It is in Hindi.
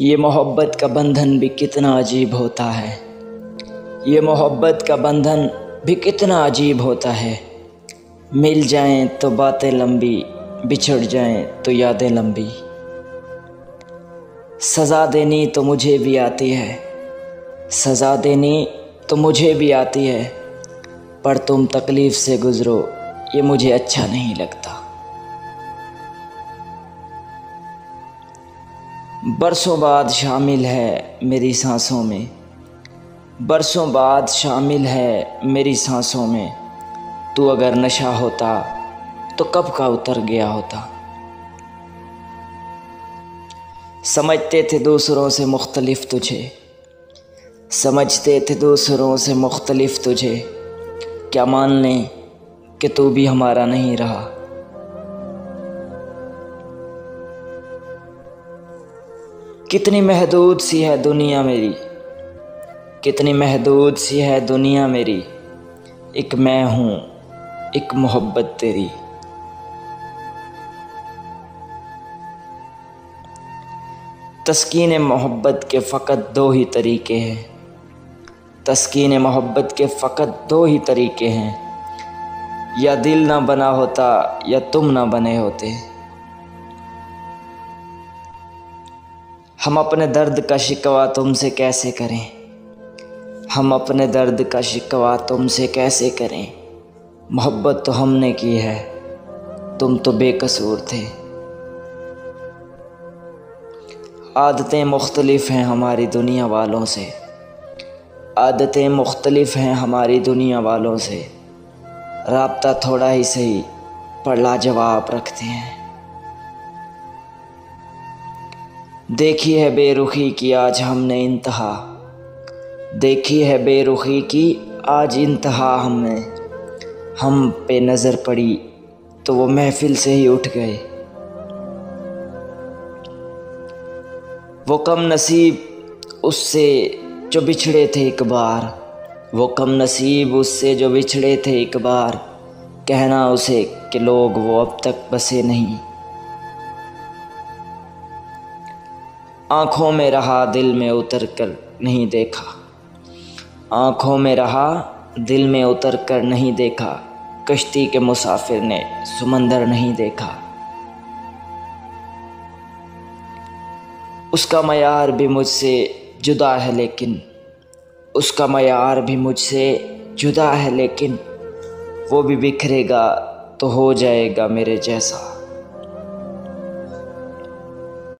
ये मोहब्बत का बंधन भी कितना अजीब होता है। ये मोहब्बत का बंधन भी कितना अजीब होता है। मिल जाएं तो बातें लंबी, बिछड़ जाएं तो यादें लंबी। सज़ा देनी तो मुझे भी आती है, सज़ा देनी तो मुझे भी आती है, पर तुम तकलीफ़ से गुज़रो ये मुझे अच्छा नहीं लगता। बरसों बाद शामिल है मेरी सांसों में, बरसों बाद शामिल है मेरी सांसों में। तू अगर नशा होता तो कब का उतर गया होता। समझते थे दूसरों से मुख्तलिफ तुझे, समझते थे दूसरों से मुख्तलिफ तुझे। क्या मान लें कि तू भी हमारा नहीं रहा। कितनी महदूद सी है दुनिया मेरी, कितनी महदूद सी है दुनिया मेरी। एक मैं हूँ, एक मोहब्बत तेरी। तस्कीन मोहब्बत के फ़कत दो ही तरीके हैं, तस्कीन मोहब्बत के फ़कत दो ही तरीके हैं। या दिल ना बना होता या तुम ना बने होते। हम अपने दर्द का शिकवा तुमसे कैसे करें, हम अपने दर्द का शिकवा तुमसे कैसे करें। मोहब्बत तो हमने की है, तुम तो बेकसूर थे। आदतें मुख्तलिफ हैं हमारी दुनिया वालों से, आदतें मुख्तलिफ हैं हमारी दुनिया वालों से। राब्ता थोड़ा ही सही पर लाजवाब रखते हैं। देखी है बेरुखी की आज हमने इंतहा, देखी है बेरुखी की आज इंतहा हमने। हम पे नज़र पड़ी तो वो महफिल से ही उठ गए। वो कम नसीब उससे जो बिछड़े थे एक बार, वो कम नसीब उससे जो बिछड़े थे एक बार। कहना उसे कि लोग वो अब तक बसे नहीं। आँखों में रहा दिल में उतर कर नहीं देखा, आँखों में रहा दिल में उतर कर नहीं देखा। कश्ती के मुसाफिर ने समंदर नहीं देखा। उसका मयार भी मुझसे जुदा है लेकिन, उसका मयार भी मुझसे जुदा है लेकिन। वो भी बिखरेगा तो हो जाएगा मेरे जैसा।